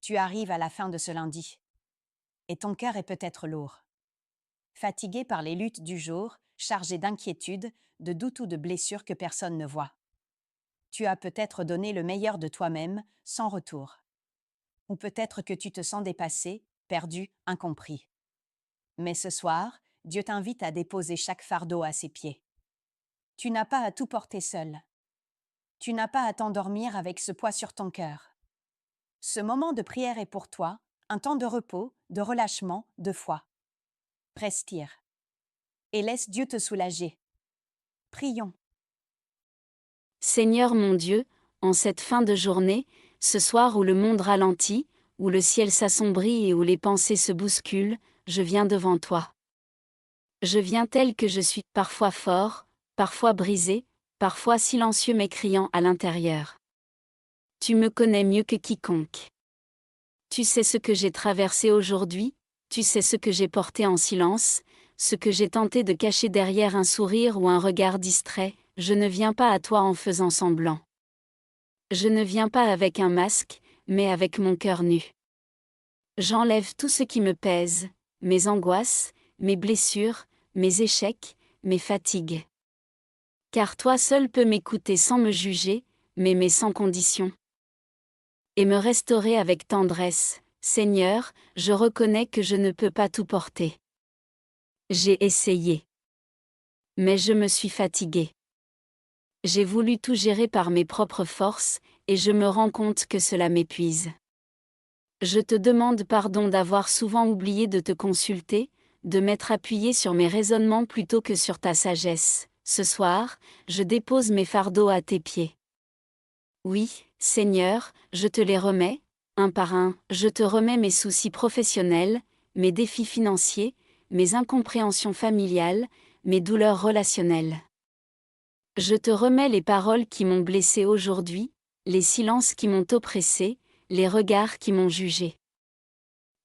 Tu arrives à la fin de ce lundi, et ton cœur est peut-être lourd. Fatigué par les luttes du jour, chargé d'inquiétudes, de doutes ou de blessures que personne ne voit. Tu as peut-être donné le meilleur de toi-même, sans retour. Ou peut-être que tu te sens dépassé, perdu, incompris. Mais ce soir, Dieu t'invite à déposer chaque fardeau à ses pieds. Tu n'as pas à tout porter seul. Tu n'as pas à t'endormir avec ce poids sur ton cœur. Ce moment de prière est pour toi, un temps de repos, de relâchement, de foi. Respire et laisse Dieu te soulager. Prions. Seigneur mon Dieu, en cette fin de journée, ce soir où le monde ralentit, où le ciel s'assombrit et où les pensées se bousculent, je viens devant toi. Je viens tel que je suis, parfois fort, parfois brisé, parfois silencieux mais criant à l'intérieur. Tu me connais mieux que quiconque. Tu sais ce que j'ai traversé aujourd'hui, tu sais ce que j'ai porté en silence, ce que j'ai tenté de cacher derrière un sourire ou un regard distrait. Je ne viens pas à toi en faisant semblant. Je ne viens pas avec un masque, mais avec mon cœur nu. J'enlève tout ce qui me pèse, mes angoisses, mes blessures, mes échecs, mes fatigues. Car toi seul peux m'écouter sans me juger, m'aimer sans condition. Et me restaurer avec tendresse. Seigneur, je reconnais que je ne peux pas tout porter. J'ai essayé. Mais je me suis fatigué. J'ai voulu tout gérer par mes propres forces, et je me rends compte que cela m'épuise. Je te demande pardon d'avoir souvent oublié de te consulter, de m'être appuyé sur mes raisonnements plutôt que sur ta sagesse. Ce soir, je dépose mes fardeaux à tes pieds. Oui, Seigneur, je te les remets, un par un, je te remets mes soucis professionnels, mes défis financiers, mes incompréhensions familiales, mes douleurs relationnelles. Je te remets les paroles qui m'ont blessé aujourd'hui, les silences qui m'ont oppressé, les regards qui m'ont jugé.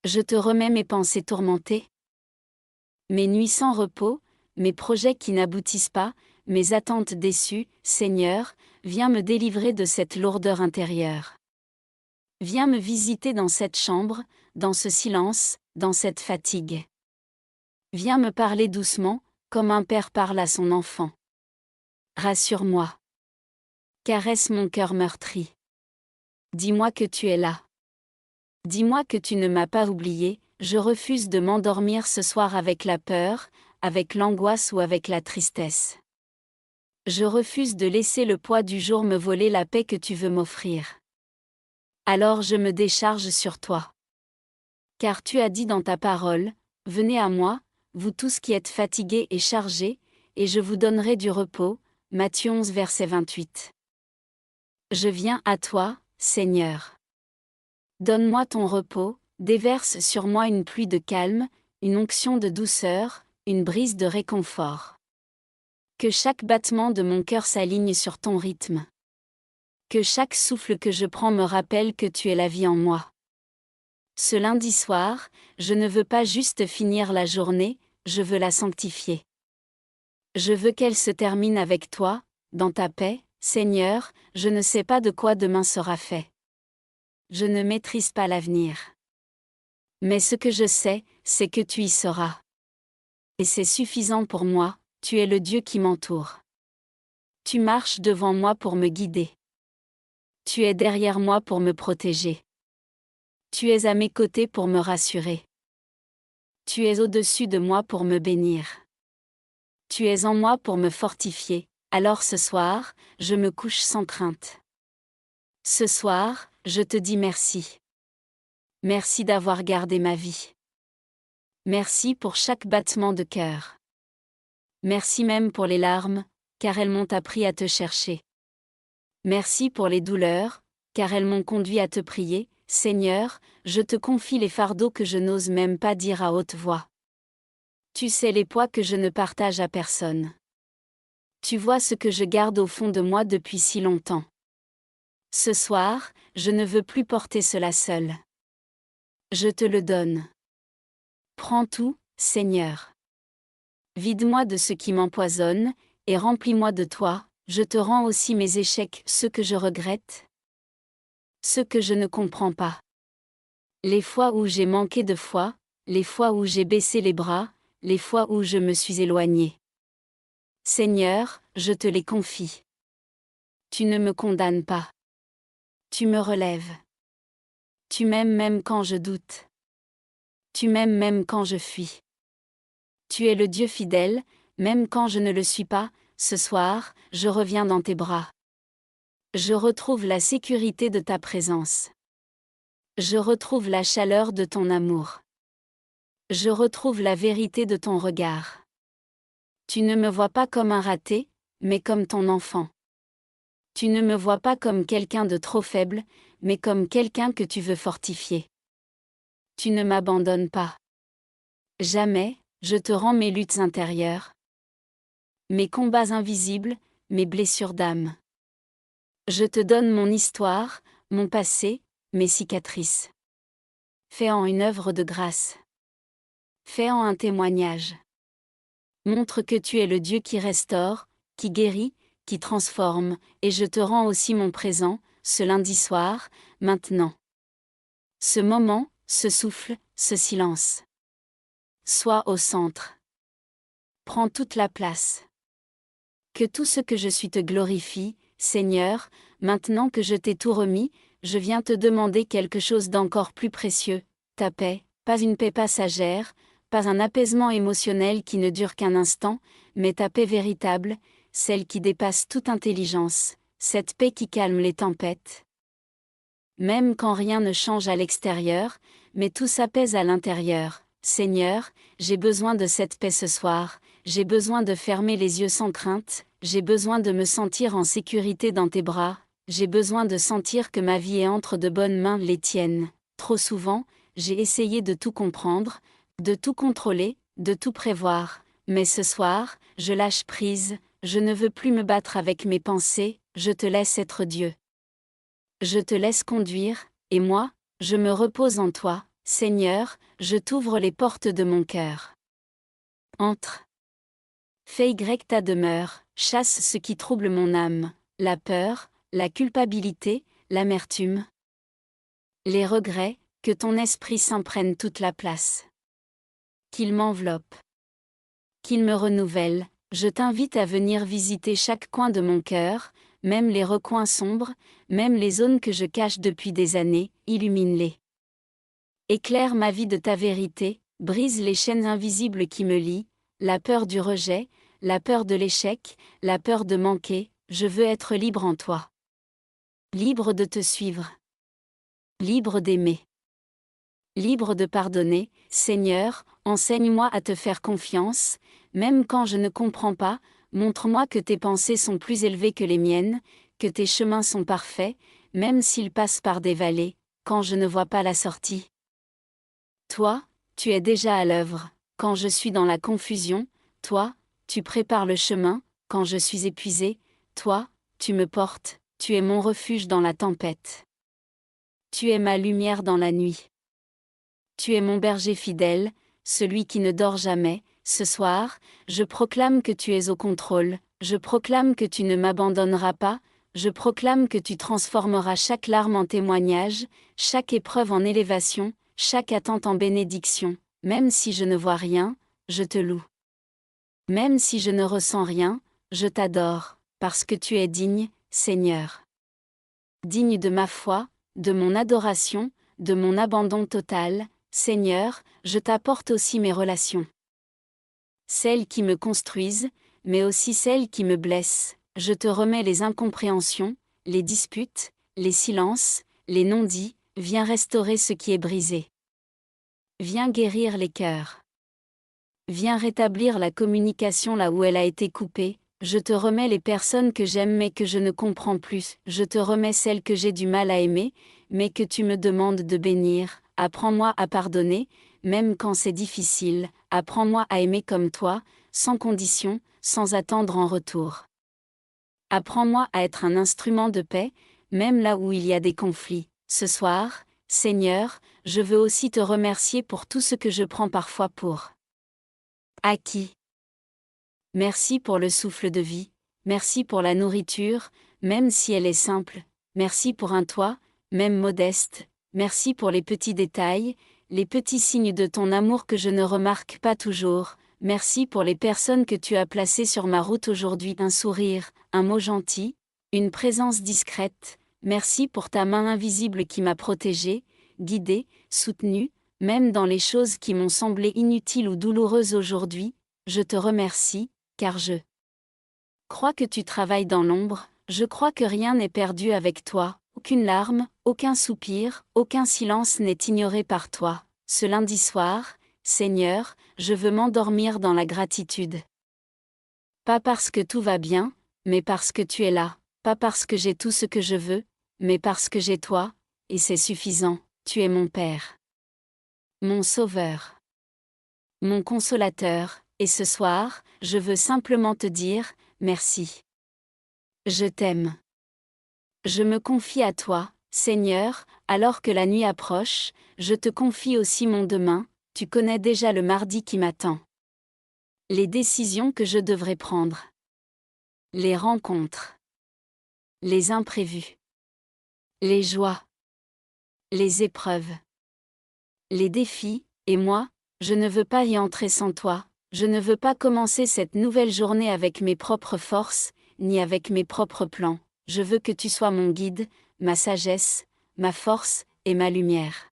Je te remets mes pensées tourmentées, mes nuits sans repos, mes projets qui n'aboutissent pas, mes attentes déçues. Seigneur, viens me délivrer de cette lourdeur intérieure. Viens me visiter dans cette chambre, dans ce silence, dans cette fatigue. Viens me parler doucement, comme un père parle à son enfant. Rassure-moi. Caresse mon cœur meurtri. Dis-moi que tu es là. Dis-moi que tu ne m'as pas oublié. Je refuse de m'endormir ce soir avec la peur, avec l'angoisse ou avec la tristesse. Je refuse de laisser le poids du jour me voler la paix que tu veux m'offrir. Alors je me décharge sur toi. Car tu as dit dans ta parole, « Venez à moi, vous tous qui êtes fatigués et chargés, et je vous donnerai du repos. » Matthieu 11 verset 28. Je viens à toi, Seigneur. Donne-moi ton repos, déverse sur moi une pluie de calme, une onction de douceur, une brise de réconfort. Que chaque battement de mon cœur s'aligne sur ton rythme. Que chaque souffle que je prends me rappelle que tu es la vie en moi. Ce lundi soir, je ne veux pas juste finir la journée, je veux la sanctifier. Je veux qu'elle se termine avec toi, dans ta paix. Seigneur, je ne sais pas de quoi demain sera fait. Je ne maîtrise pas l'avenir. Mais ce que je sais, c'est que tu y seras. Et c'est suffisant pour moi, tu es le Dieu qui m'entoure. Tu marches devant moi pour me guider. Tu es derrière moi pour me protéger. Tu es à mes côtés pour me rassurer. Tu es au-dessus de moi pour me bénir. Tu es en moi pour me fortifier. Alors ce soir, je me couche sans crainte. Ce soir, je te dis merci. Merci d'avoir gardé ma vie. Merci pour chaque battement de cœur. Merci même pour les larmes, car elles m'ont appris à te chercher. Merci pour les douleurs, car elles m'ont conduit à te prier. Seigneur, je te confie les fardeaux que je n'ose même pas dire à haute voix. Tu sais les poids que je ne partage à personne. Tu vois ce que je garde au fond de moi depuis si longtemps. Ce soir, je ne veux plus porter cela seul. Je te le donne. Prends tout, Seigneur. Vide-moi de ce qui m'empoisonne, et remplis-moi de toi. Je te rends aussi mes échecs, ceux que je regrette, ceux que je ne comprends pas. Les fois où j'ai manqué de foi, les fois où j'ai baissé les bras, les fois où je me suis éloigné. Seigneur, je te les confie. Tu ne me condamnes pas. Tu me relèves. Tu m'aimes même quand je doute. Tu m'aimes même quand je fuis. Tu es le Dieu fidèle, même quand je ne le suis pas. Ce soir, je reviens dans tes bras. Je retrouve la sécurité de ta présence. Je retrouve la chaleur de ton amour. Je retrouve la vérité de ton regard. Tu ne me vois pas comme un raté, mais comme ton enfant. Tu ne me vois pas comme quelqu'un de trop faible, mais comme quelqu'un que tu veux fortifier. Tu ne m'abandonnes pas. Jamais, je te rends mes luttes intérieures, mes combats invisibles, mes blessures d'âme. Je te donne mon histoire, mon passé, mes cicatrices. Fais-en une œuvre de grâce. Fais-en un témoignage. Montre que tu es le Dieu qui restaure, qui guérit, qui transforme, et je te rends aussi mon présent, ce lundi soir, maintenant. Ce moment, ce souffle, ce silence. Sois au centre. Prends toute la place. Que tout ce que je suis te glorifie, Seigneur, maintenant que je t'ai tout remis, je viens te demander quelque chose d'encore plus précieux, ta paix, pas une paix passagère, pas un apaisement émotionnel qui ne dure qu'un instant, mais ta paix véritable, celle qui dépasse toute intelligence, cette paix qui calme les tempêtes. Même quand rien ne change à l'extérieur, mais tout s'apaise à l'intérieur. Seigneur, j'ai besoin de cette paix ce soir, j'ai besoin de fermer les yeux sans crainte, j'ai besoin de me sentir en sécurité dans tes bras, j'ai besoin de sentir que ma vie est entre de bonnes mains, les tiennes. Trop souvent, j'ai essayé de tout comprendre, de tout contrôler, de tout prévoir, mais ce soir, je lâche prise, je ne veux plus me battre avec mes pensées, je te laisse être Dieu. Je te laisse conduire, et moi, je me repose en toi, Seigneur, je t'ouvre les portes de mon cœur. Entre. Fais ta demeure, chasse ce qui trouble mon âme, la peur, la culpabilité, l'amertume, les regrets, que ton Esprit Saint prenne toute la place. Qu'il m'enveloppe. Qu'il me renouvelle, je t'invite à venir visiter chaque coin de mon cœur, même les recoins sombres, même les zones que je cache depuis des années, illumine-les. Éclaire ma vie de ta vérité, brise les chaînes invisibles qui me lient, la peur du rejet, la peur de l'échec, la peur de manquer, je veux être libre en toi. Libre de te suivre. Libre d'aimer. Libre de pardonner, Seigneur, enseigne-moi à te faire confiance, même quand je ne comprends pas, montre-moi que tes pensées sont plus élevées que les miennes, que tes chemins sont parfaits, même s'ils passent par des vallées, quand je ne vois pas la sortie. Toi, tu es déjà à l'œuvre, quand je suis dans la confusion, toi, tu prépares le chemin, quand je suis épuisé, toi, tu me portes, tu es mon refuge dans la tempête. Tu es ma lumière dans la nuit. Tu es mon berger fidèle, celui qui ne dort jamais. Ce soir, je proclame que tu es au contrôle, je proclame que tu ne m'abandonneras pas, je proclame que tu transformeras chaque larme en témoignage, chaque épreuve en élévation, chaque attente en bénédiction. Même si je ne vois rien, je te loue. Même si je ne ressens rien, je t'adore, parce que tu es digne, Seigneur. Digne de ma foi, de mon adoration, de mon abandon total, Seigneur, je t'apporte aussi mes relations. Celles qui me construisent, mais aussi celles qui me blessent, je te remets les incompréhensions, les disputes, les silences, les non-dits, viens restaurer ce qui est brisé. Viens guérir les cœurs. Viens rétablir la communication là où elle a été coupée, je te remets les personnes que j'aime mais que je ne comprends plus, je te remets celles que j'ai du mal à aimer, mais que tu me demandes de bénir, apprends-moi à pardonner, même quand c'est difficile, apprends-moi à aimer comme toi, sans condition, sans attendre en retour. Apprends-moi à être un instrument de paix, même là où il y a des conflits. Ce soir, Seigneur, je veux aussi te remercier pour tout ce que je prends parfois pour acquis. Merci pour le souffle de vie, merci pour la nourriture, même si elle est simple, merci pour un toit, même modeste, merci pour les petits détails, les petits signes de ton amour que je ne remarque pas toujours. Merci pour les personnes que tu as placées sur ma route aujourd'hui, un sourire, un mot gentil, une présence discrète. Merci pour ta main invisible qui m'a protégée, guidée, soutenue, même dans les choses qui m'ont semblé inutiles ou douloureuses aujourd'hui. Je te remercie, car je crois que tu travailles dans l'ombre. Je crois que rien n'est perdu avec toi, aucune larme, aucun soupir, aucun silence n'est ignoré par toi. Ce lundi soir, Seigneur, je veux m'endormir dans la gratitude. Pas parce que tout va bien, mais parce que tu es là, pas parce que j'ai tout ce que je veux, mais parce que j'ai toi, et c'est suffisant, tu es mon Père. Mon Sauveur. Mon Consolateur, et ce soir, je veux simplement te dire, merci. Je t'aime. Je me confie à toi, Seigneur, alors que la nuit approche, je te confie aussi mon demain, tu connais déjà le mardi qui m'attend. Les décisions que je devrais prendre. Les rencontres. Les imprévus. Les joies. Les épreuves. Les défis, et moi, je ne veux pas y entrer sans toi, je ne veux pas commencer cette nouvelle journée avec mes propres forces, ni avec mes propres plans. Je veux que tu sois mon guide, ma sagesse, ma force, et ma lumière.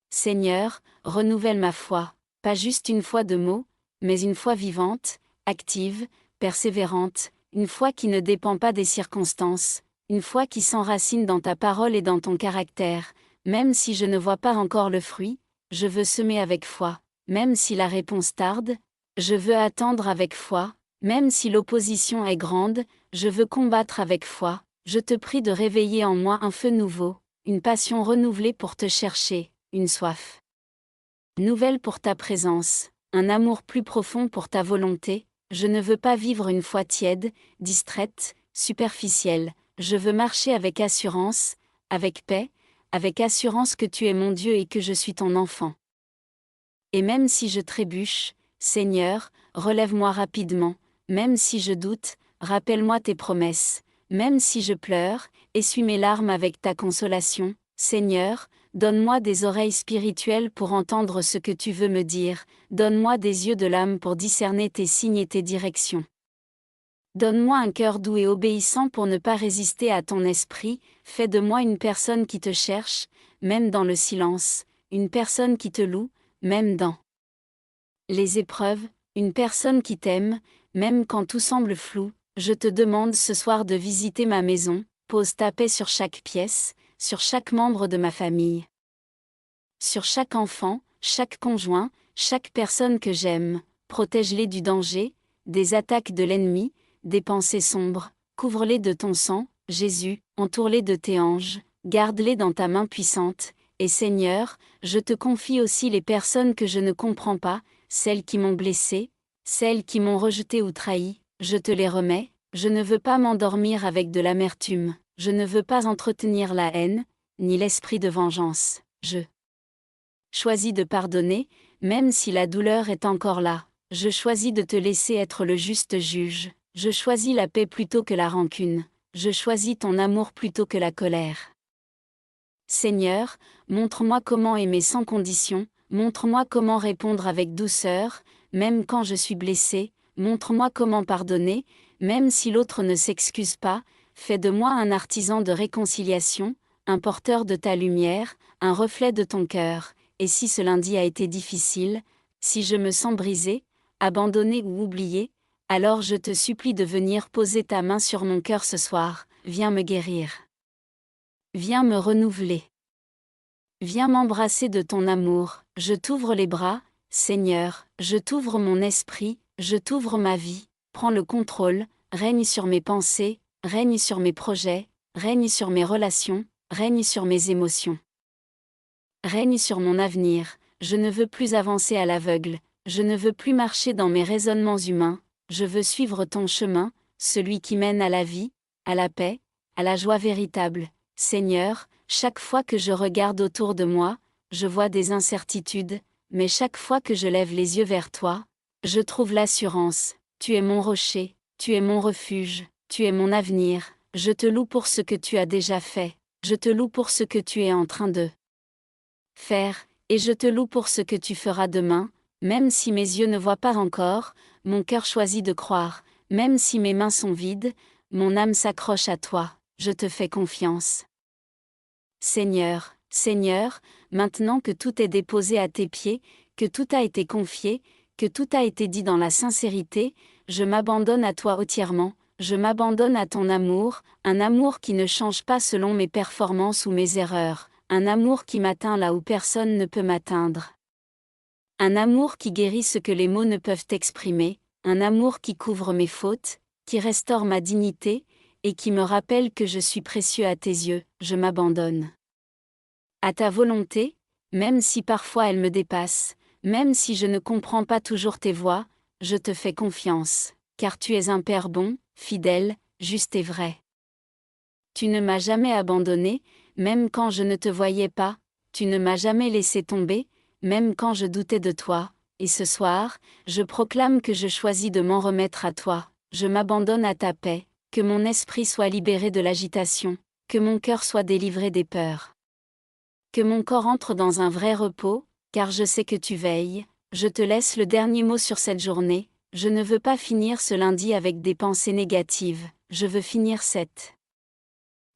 Seigneur, renouvelle ma foi, pas juste une foi de mots, mais une foi vivante, active, persévérante, une foi qui ne dépend pas des circonstances, une foi qui s'enracine dans ta parole et dans ton caractère. Même si je ne vois pas encore le fruit, je veux semer avec foi, même si la réponse tarde, je veux attendre avec foi, même si l'opposition est grande, je veux combattre avec foi. Je te prie de réveiller en moi un feu nouveau, une passion renouvelée pour te chercher, une soif nouvelle pour ta présence, un amour plus profond pour ta volonté. Je ne veux pas vivre une foi tiède, distraite, superficielle, je veux marcher avec assurance, avec paix, avec assurance que tu es mon Dieu et que je suis ton enfant. Et même si je trébuche, Seigneur, relève-moi rapidement, même si je doute, rappelle-moi tes promesses, même si je pleure, essuie mes larmes avec ta consolation. Seigneur, donne-moi des oreilles spirituelles pour entendre ce que tu veux me dire, donne-moi des yeux de l'âme pour discerner tes signes et tes directions. Donne-moi un cœur doux et obéissant pour ne pas résister à ton esprit, fais de moi une personne qui te cherche, même dans le silence, une personne qui te loue, même dans les épreuves, une personne qui t'aime, même quand tout semble flou. Je te demande ce soir de visiter ma maison, pose ta paix sur chaque pièce, sur chaque membre de ma famille. Sur chaque enfant, chaque conjoint, chaque personne que j'aime, protège-les du danger, des attaques de l'ennemi, des pensées sombres, couvre-les de ton sang, Jésus, entoure-les de tes anges, garde-les dans ta main puissante, et Seigneur, je te confie aussi les personnes que je ne comprends pas, celles qui m'ont blessé, celles qui m'ont rejeté ou trahi, je te les remets, je ne veux pas m'endormir avec de l'amertume, je ne veux pas entretenir la haine, ni l'esprit de vengeance, je choisis de pardonner, même si la douleur est encore là, je choisis de te laisser être le juste juge, je choisis la paix plutôt que la rancune, je choisis ton amour plutôt que la colère. Seigneur, montre-moi comment aimer sans condition, montre-moi comment répondre avec douceur, même quand je suis blessé, montre-moi comment pardonner, même si l'autre ne s'excuse pas, fais de moi un artisan de réconciliation, un porteur de ta lumière, un reflet de ton cœur. Et si ce lundi a été difficile, si je me sens brisé, abandonné ou oublié, alors je te supplie de venir poser ta main sur mon cœur ce soir, viens me guérir. Viens me renouveler. Viens m'embrasser de ton amour, je t'ouvre les bras, Seigneur, je t'ouvre mon esprit, je t'ouvre ma vie, prends le contrôle, règne sur mes pensées, règne sur mes projets, règne sur mes relations, règne sur mes émotions. Règne sur mon avenir, je ne veux plus avancer à l'aveugle, je ne veux plus marcher dans mes raisonnements humains, je veux suivre ton chemin, celui qui mène à la vie, à la paix, à la joie véritable. Seigneur, chaque fois que je regarde autour de moi, je vois des incertitudes, mais chaque fois que je lève les yeux vers toi, je trouve l'assurance. Tu es mon rocher, tu es mon refuge, tu es mon avenir, je te loue pour ce que tu as déjà fait, Je te loue pour ce que tu es en train de faire, et je te loue pour ce que tu feras demain, même si mes yeux ne voient pas encore, mon cœur choisit de croire, même si mes mains sont vides, mon âme s'accroche à toi, je te fais confiance. Seigneur, Seigneur, maintenant que tout est déposé à tes pieds, que tout a été confié, que tout a été dit dans la sincérité, je m'abandonne à toi entièrement, je m'abandonne à ton amour, un amour qui ne change pas selon mes performances ou mes erreurs, un amour qui m'atteint là où personne ne peut m'atteindre. Un amour qui guérit ce que les mots ne peuvent exprimer, un amour qui couvre mes fautes, qui restaure ma dignité, et qui me rappelle que je suis précieux à tes yeux, je m'abandonne. À ta volonté, même si parfois elle me dépasse, même si je ne comprends pas toujours tes voies, je te fais confiance, car tu es un Père bon, fidèle, juste et vrai. Tu ne m'as jamais abandonné, même quand je ne te voyais pas, tu ne m'as jamais laissé tomber, même quand je doutais de toi, et ce soir, je proclame que je choisis de m'en remettre à toi, je m'abandonne à ta paix, que mon esprit soit libéré de l'agitation, que mon cœur soit délivré des peurs. Que mon corps entre dans un vrai repos, car je sais que tu veilles, je te laisse le dernier mot sur cette journée, je ne veux pas finir ce lundi avec des pensées négatives, je veux finir cette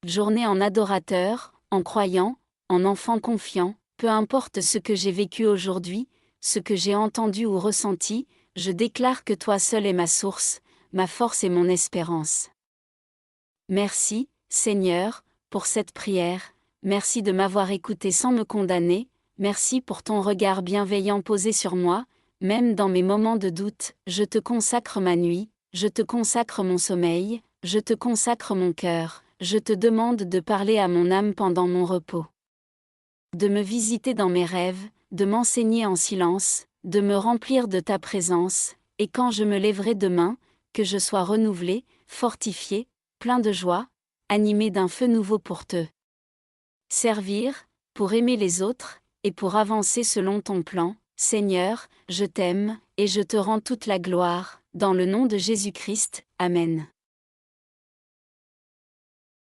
journée en adorateur, en croyant, en enfant confiant, peu importe ce que j'ai vécu aujourd'hui, ce que j'ai entendu ou ressenti, je déclare que toi seul es ma source, ma force et mon espérance. Merci, Seigneur, pour cette prière, merci de m'avoir écouté sans me condamner, merci pour ton regard bienveillant posé sur moi, même dans mes moments de doute, je te consacre ma nuit, je te consacre mon sommeil, je te consacre mon cœur, je te demande de parler à mon âme pendant mon repos. De me visiter dans mes rêves, de m'enseigner en silence, de me remplir de ta présence, et quand je me lèverai demain, que je sois renouvelé, fortifié, plein de joie, animé d'un feu nouveau pour te servir, pour aimer les autres, et pour avancer selon ton plan. Seigneur, je t'aime, et je te rends toute la gloire, dans le nom de Jésus-Christ, Amen.